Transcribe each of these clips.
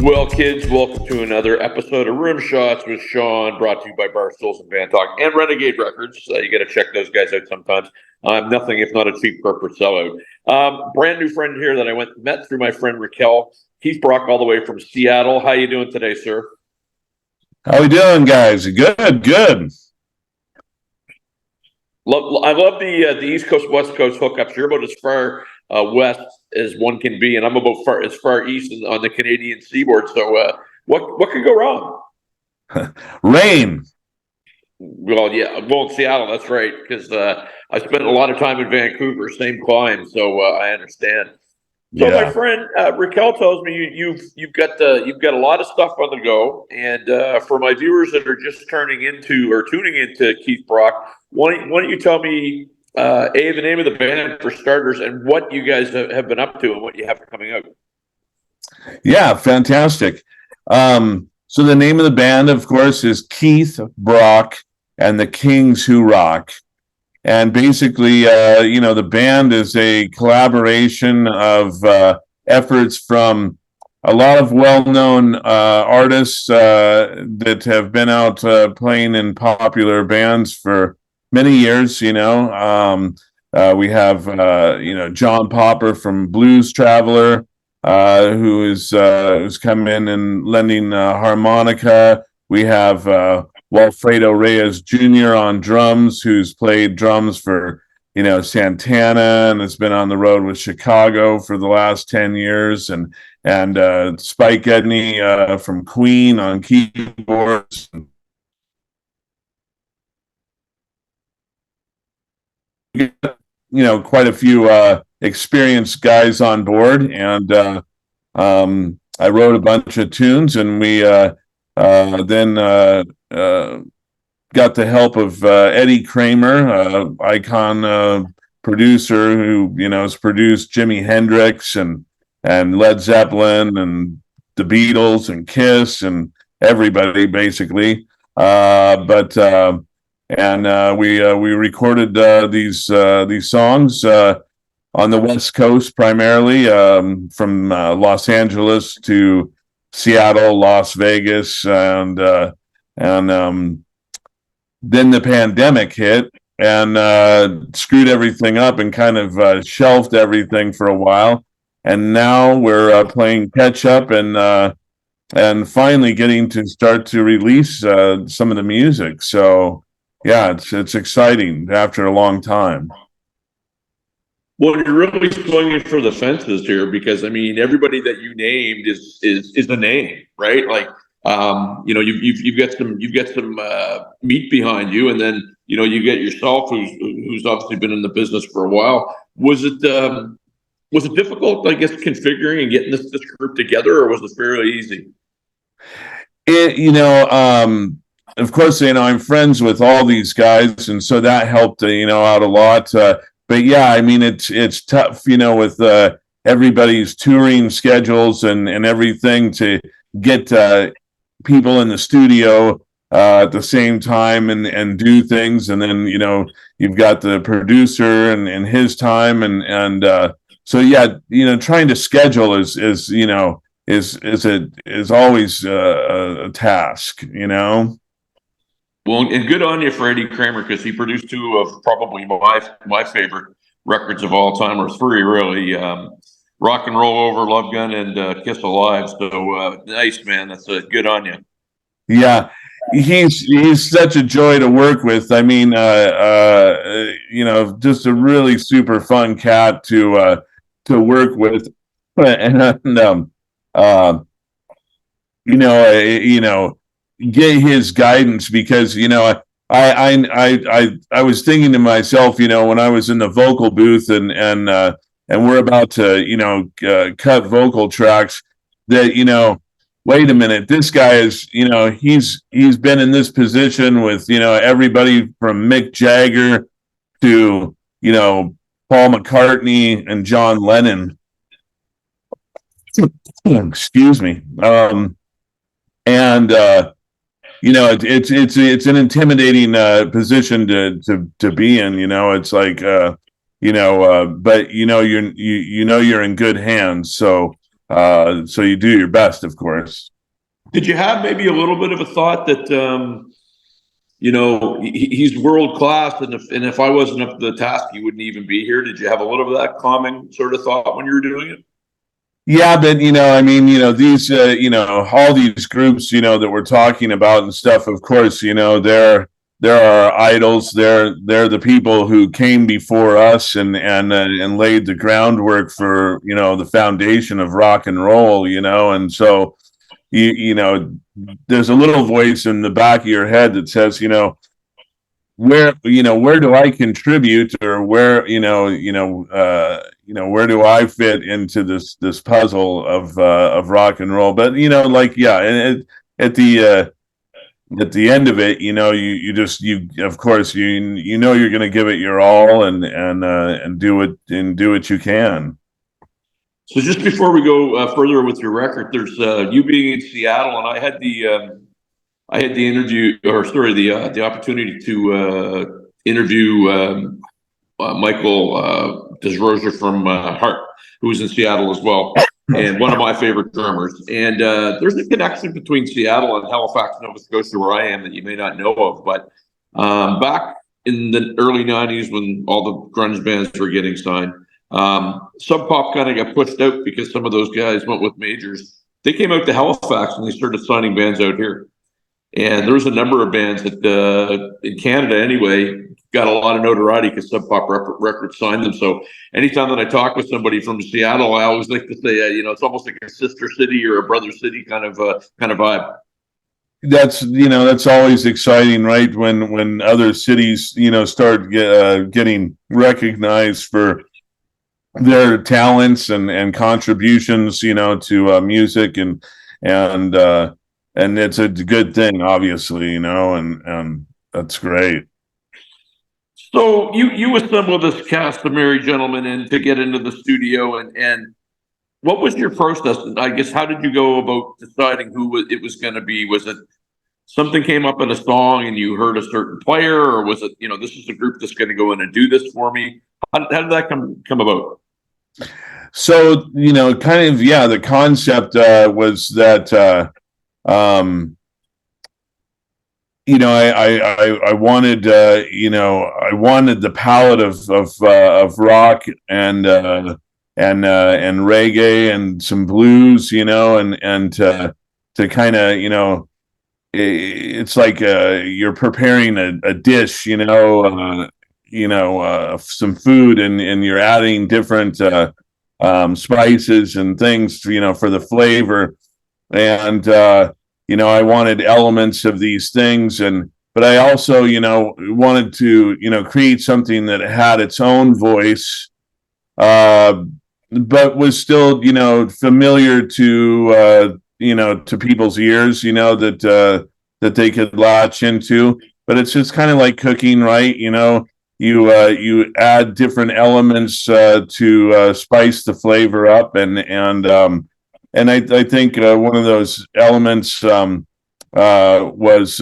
Well, kids, welcome to another episode of Rimshots with Sean, brought to you by Barstools and Bandtalk and Renegade Records. You got to check those guys out sometimes. I'm nothing if not a cheap corporate sellout. Brand new friend here that I met through my friend Raquel. Keith Brock, all the way from Seattle. How you doing today, sir? How we doing, guys? Good. I love the East Coast West Coast hookups. You're about as far west as one can be, and I'm about as far east on the Canadian seaboard. So, what could go wrong? Rain. Well, in Seattle, that's right. Because I spent a lot of time in Vancouver, same climb, so I understand. So, my friend Raquel tells me you've got a lot of stuff on the go, and for my viewers that are just tuning into Keith Brock, why don't you tell me the name of the band for starters, and what you guys have been up to, and what you have coming out? Yeah, fantastic. So the name of the band, of course, is Keith Brock and the Kings Who Rock. And basically, the band is a collaboration of efforts from a lot of well-known artists that have been out playing in popular bands for many years. We have John Popper from Blues Traveler, who's come in and lending harmonica. We have Walfredo Reyes Jr. on drums, who's played drums for, Santana, and has been on the road with Chicago for the last 10 years. And Spike Edney from Queen on keyboards. Quite a few experienced guys on board. And I wrote a bunch of tunes, and we then got the help of Eddie Kramer, icon producer who has produced Jimi Hendrix and Led Zeppelin and the Beatles and Kiss and everybody basically. We recorded these songs on the West Coast primarily, from Los Angeles to Seattle, Las Vegas, and then the pandemic hit and screwed everything up and kind of shelved everything for a while. And now we're playing catch up and finally getting to start to release some of the music. So yeah, it's exciting after a long time. Well, you're really swinging for the fences here, because everybody that you named is a name, right? Like, you've got some meat behind you, and then you get yourself, who's obviously been in the business for a while. Was it difficult, I guess, configuring and getting this group together, or was it fairly easy? Of course, I'm friends with all these guys, and so that helped, out a lot. But yeah, it's tough, with everybody's touring schedules and everything to get people in the studio at the same time and do things. And then, you've got the producer and his time. And so, yeah, trying to schedule is always a task, Well, and good on you for Eddie Kramer, because he produced two of probably my favorite records of all time, or three really: Rock and Roll Over, Love Gun, and Kiss Alive. So nice, man. That's good on you. Yeah, he's such a joy to work with. Just a really super fun cat to work with, and get his guidance, because I was thinking to myself, when I was in the vocal booth and we're about to cut vocal tracks, that wait a minute, this guy is he's been in this position with everybody from Mick Jagger to Paul McCartney and John Lennon. Excuse me. It's an intimidating position to be in. It's like but you're in good hands. So So you do your best, of course. Did you have maybe a little bit of a thought that, he's world class, and if I wasn't up to the task, he wouldn't even be here? Did you have a little bit of that calming sort of thought when you were doing it? Yeah, but I mean, these, all these groups, that we're talking about and stuff. Of course, they're our idols. They're the people who came before us and laid the groundwork for the foundation of rock and roll. And so there's a little voice in the back of your head that says, where do I contribute, or where where do I fit into this puzzle of rock and roll? But and at the end of it, of course you're going to give it your all and do what you can. So just before we go further with your record, there's you being in Seattle, and I had the opportunity to interview Michael Desrozier from Heart, who was in Seattle as well, and one of my favorite drummers. And there's a connection between Seattle and Halifax, Nova Scotia, where I am, that you may not know of. But back in the early '90s, when all the grunge bands were getting signed, Sub Pop kind of got pushed out because some of those guys went with majors. They came out to Halifax and they started signing bands out here. And there was a number of bands that in Canada anyway got a lot of notoriety because Sub Pop Records signed them. So anytime that I talk with somebody from Seattle, I always like to say, it's almost like a sister city or a brother city kind of vibe. That's always exciting, right? When other cities start getting recognized for their talents and contributions to music, and it's a good thing, obviously, and that's great. So you assembled this cast of merry gentlemen and to get into the studio, and what was your process? I guess, how did you go about deciding who it was going to be? Was it something came up in a song and you heard a certain player, or was it, this is a group that's going to go in and do this for me? How did that come about? So, the concept was that I wanted I wanted the palette of rock and reggae and some blues, and to kind of it's like you're preparing a dish, some food, and you're adding different spices and things, for the flavor, and I wanted elements of these things, but I also, wanted to, create something that had its own voice, but was still, familiar to, to people's ears, that they could latch into. But it's just kind of like cooking, right? You add different elements to spice the flavor up, and I think one of those elements was,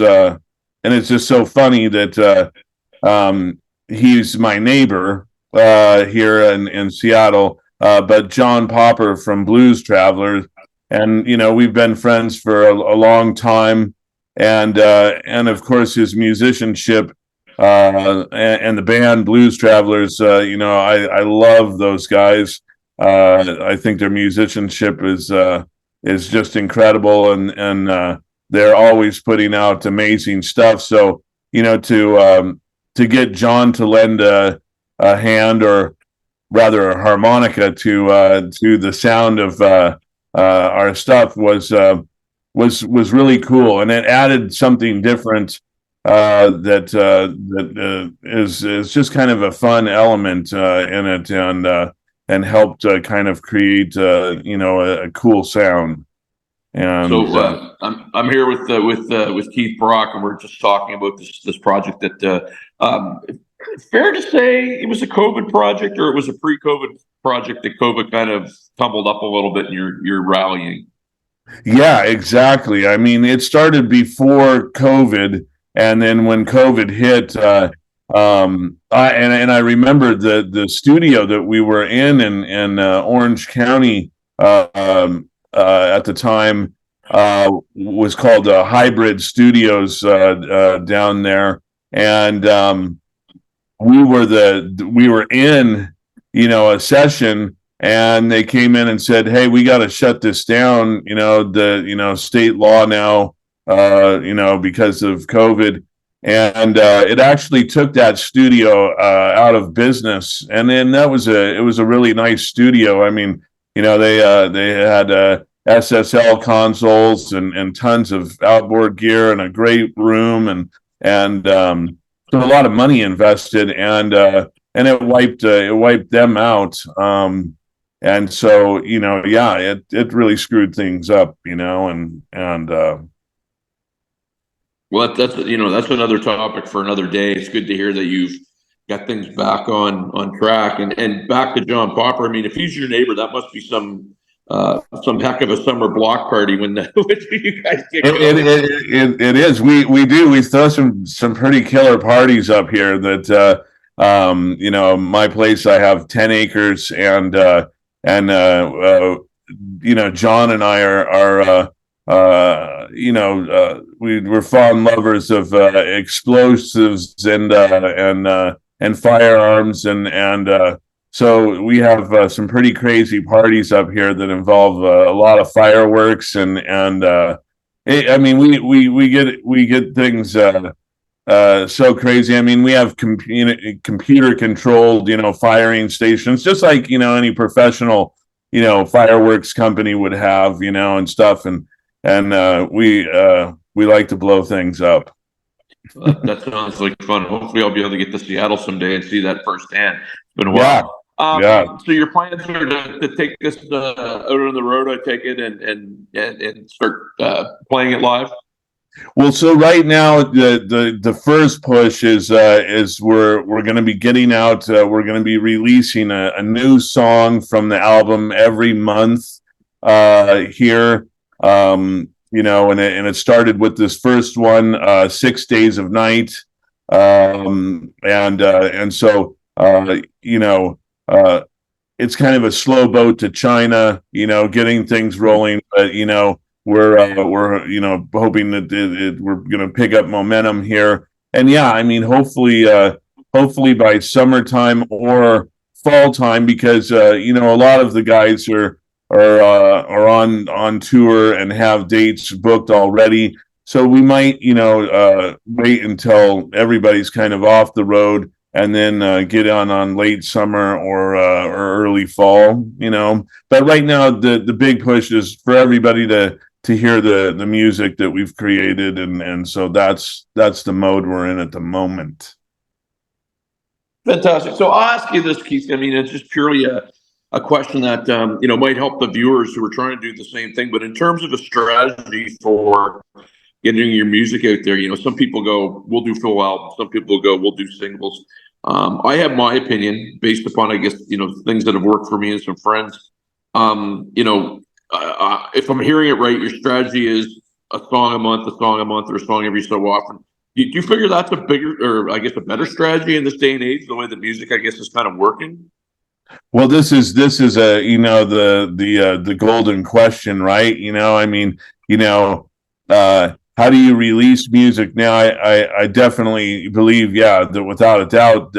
and it's just so funny that he's my neighbor here in Seattle, but John Popper from Blues Travelers, and we've been friends for a long time, and of course his musicianship and the band Blues Travelers. I love those guys. I think their musicianship is just incredible, and they're always putting out amazing stuff. So to get John to lend a hand, or rather a harmonica, to the sound of our stuff was really cool, and it added something different that is just kind of a fun element in it, and helped kind of create a cool sound. And so I'm here with Keith Brock, and we're just talking about this project that fair to say it was a COVID project, or it was a pre-COVID project that COVID kind of tumbled up a little bit, and you're rallying. Yeah, exactly. I mean, it started before COVID, and then when COVID hit, I remember the studio that we were in Orange County, at the time, was called Hybrid Studios down there, and we were in, a session, and they came in and said, "Hey, we got to shut this down. The state law now, because of COVID." And it actually took that studio out of business, and then it was a really nice studio. I mean, they had SSL consoles and tons of outboard gear and a great room, and so a lot of money invested, and it wiped them out. And so it really screwed things up, and Well, that's another topic for another day. It's good to hear that you've got things back on track, and back to John Popper. I mean, if he's your neighbor, that must be some heck of a summer block party when you guys get going. It is. We throw some pretty killer parties up here. That my place, I have 10 acres, and John and I are we're fond lovers of explosives and firearms, and so we have some pretty crazy parties up here that involve a lot of fireworks, and I mean, we get things so crazy. I mean, we have computer controlled firing stations, just like any professional fireworks company would have, and stuff, and we like to blow things up. That sounds like fun. Hopefully I'll be able to get to Seattle someday and see that firsthand. It's been a while. So your plans are to take this out on the road, I take it, and start playing it live? Well, so right now the first push is we're going to be getting out. We're going to be releasing a new song from the album every month here. And it started with this first one, 6 Days of Night, and so it's kind of a slow boat to China, getting things rolling, but we're hoping that we're going to pick up momentum here, and I mean, hopefully by summertime or fall time, because a lot of the guys are on tour and have dates booked already. So we might, wait until everybody's kind of off the road, and then get on late summer or early fall. But right now the big push is for everybody to hear the music that we've created, and so that's the mode we're in at the moment. Fantastic. So I'll ask you this, Keith. I mean, it's just purely a question that might help the viewers who are trying to do the same thing. But in terms of a strategy for getting your music out there, some people go, "We'll do full albums." Some people go, "We'll do singles." I have my opinion based upon, I guess, things that have worked for me and some friends. If I'm hearing it right, your strategy is a song a month, or a song every so often. Do you figure that's a bigger, or I guess a better strategy in this day and age, the way that music, I guess, is kind of working? Well, this is the golden question, right? I mean, how do you release music now? I definitely believe, that without a doubt,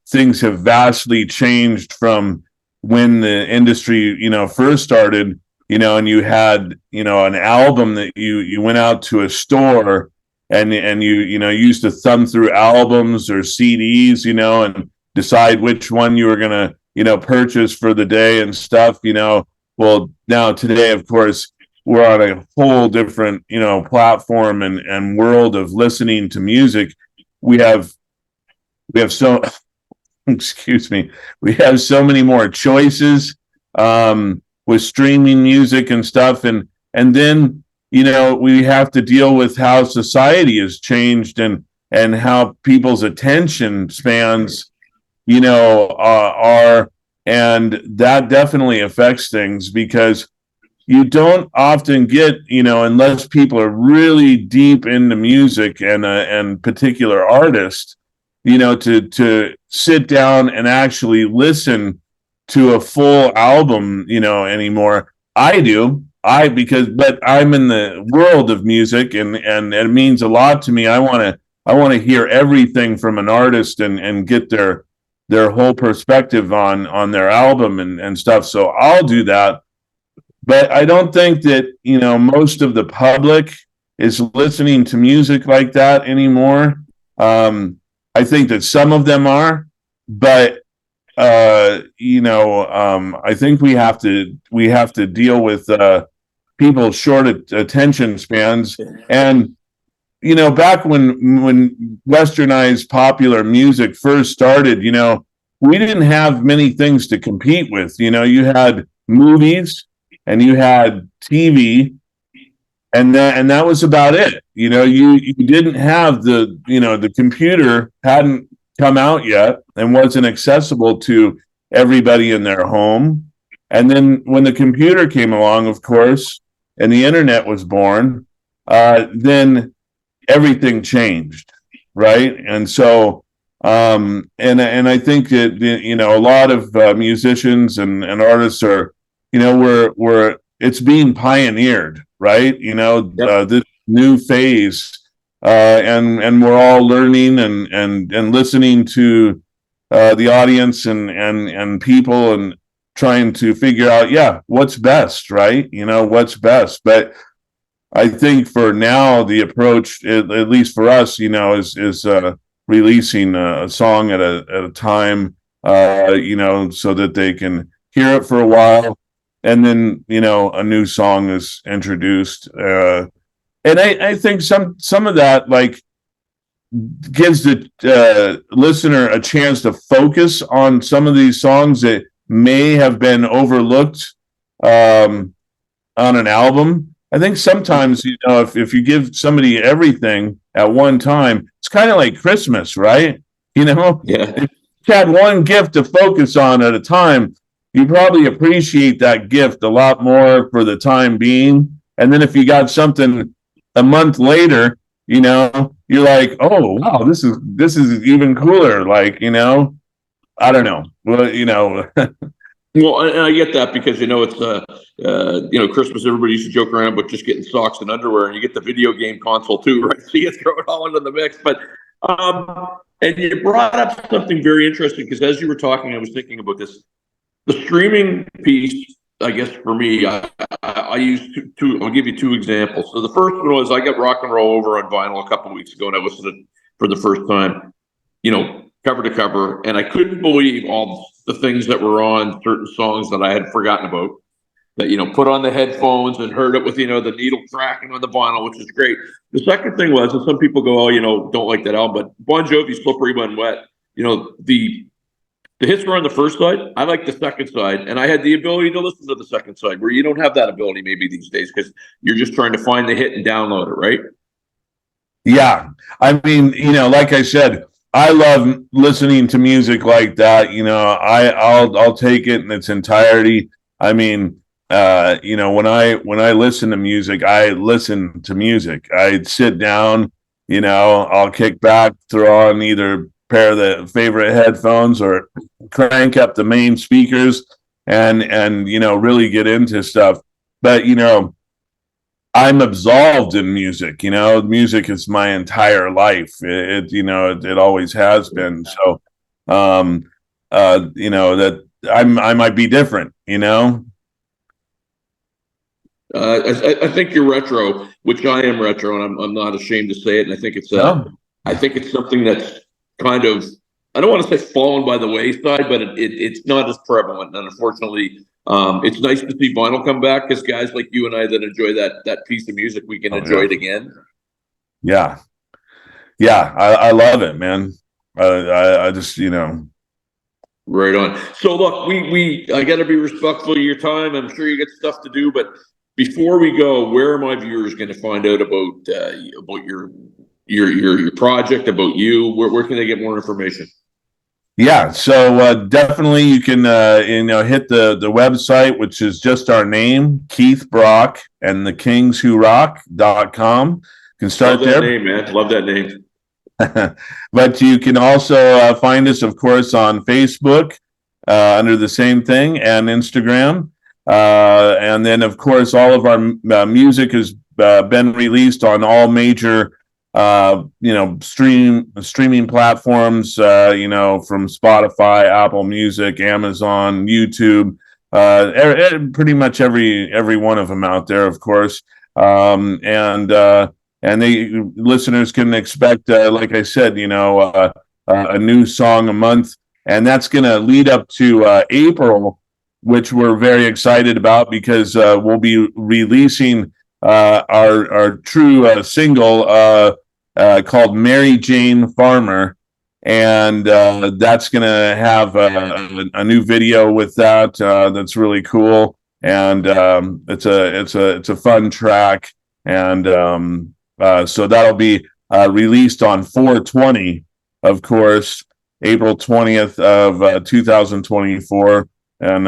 things have vastly changed from when the industry, first started, and you had, an album that you went out to a store, and you used to thumb through albums or CDs, and decide which one you were gonna purchase for the day and stuff. Well, now today, of course, we're on a whole different platform and world of listening to music. We have so excuse me, we have so many more choices with streaming music and stuff, and then we have to deal with how society has changed, and how people's attention spans are, and that definitely affects things, because you don't often get, unless people are really deep into music and particular artists, to sit down and actually listen to a full album, anymore. I do. But I'm in the world of music, and it means a lot to me. I want to hear everything from an artist and get their whole perspective on their album and stuff. So I'll do that. But I don't think that, most of the public is listening to music like that anymore. I think that some of them are, but I think we have to deal with people's short attention spans. And back when westernized popular music first started, we didn't have many things to compete with. You had movies and you had TV, and that was about it. You didn't have the computer hadn't come out yet and wasn't accessible to everybody in their home. And then when the computer came along, of course, and the internet was born, then everything changed, right? And so, and I think that a lot of musicians and artists are, we're it's being pioneered, right? Yep. This new phase, and we're all learning and listening to the audience and people and trying to figure out, what's best, right? What's best. But I think for now, the approach, at least for us, is releasing a song at a time, so that they can hear it for a while, and then a new song is introduced. And I think some of that gives the listener a chance to focus on some of these songs that may have been overlooked on an album. I think sometimes, if you give somebody everything at one time, it's kind of like Christmas, right? Yeah. If you had one gift to focus on at a time, you probably appreciate that gift a lot more for the time being. And then if you got something a month later, you're like, oh wow, this is even cooler. I don't know. Well, Well, and I get that because it's Christmas. Everybody used to joke around about just getting socks and underwear, and you get the video game console too, right? So you throw it all into the mix. But and you brought up something very interesting because as you were talking, I was thinking about this. The streaming piece, I guess for me, I use two. I'll give you two examples. So the first one was I got Rock and Roll Over on vinyl a couple of weeks ago, and I listened to it for the first time, cover to cover, and I couldn't believe all the things that were on certain songs that I had forgotten about. That put on the headphones and heard it with the needle cracking on the vinyl, which is great. The second thing was, and some people go, don't like that album, but Bon Jovi's "Slippery When Wet." The hits were on the first side. I like the second side, and I had the ability to listen to the second side, where you don't have that ability maybe these days because you're just trying to find the hit and download it, right? Yeah, I mean, like I said, I love listening to music like that. I'll take it in its entirety. I mean, when I listen to music, I listen to music. I sit down, I'll kick back, throw on either pair of the favorite headphones or crank up the main speakers and really get into stuff. But I'm absolved in music. Music is my entire life. It always has been. So that I might be different. I think you're retro, which I am retro, and I'm not ashamed to say it. And I think it's something that's kind of, I don't want to say fallen by the wayside, but it's not as prevalent. And unfortunately, it's nice to see vinyl come back because guys like you and I that enjoy that piece of music, we can enjoy it again. Yeah. I love it, man. I just, Right on. So look, I got to be respectful of your time. I'm sure you got stuff to do, but before we go, where are my viewers going to find out about your project, about you? Where can they get more information? Yeah, so definitely you can hit the website, which is just our name, Keith Brock and the Kings Who Rock.com. You can start Love that there. name, man. Love that name. But you can also find us, of course, on Facebook under the same thing, and Instagram. And then, of course, all of our music has been released on all major, streaming platforms, from Spotify, Apple Music, Amazon, YouTube, pretty much every one of them out there, of course. And the listeners can expect, like I said, a new song a month, and that's going to lead up to April, which we're very excited about because we'll be releasing our true single called Mary Jane Farmer, and that's going to have a new video with that that's really cool, and it's a fun track, and so that'll be released on 4/20, of course, April 20th of 2024. And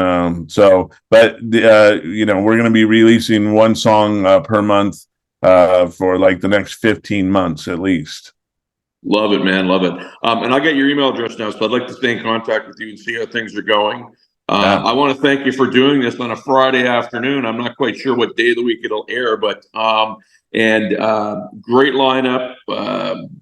but we're going to be releasing one song per month for like the next 15 months at least. Love it, man. Love it. And I got your email address now, so I'd like to stay in contact with you and see how things are going. I want to thank you for doing this on a Friday afternoon. I'm not quite sure what day of the week it'll air, but great lineup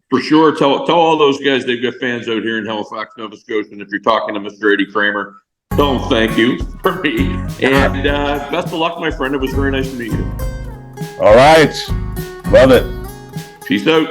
for sure. Tell all those guys they've got fans out here in Halifax, Nova Scotia. And if you're talking to Mr. Eddie Kramer, tell him thank you for me. And best of luck, my friend. It was very nice to meet you. All right. Love it. Peace out.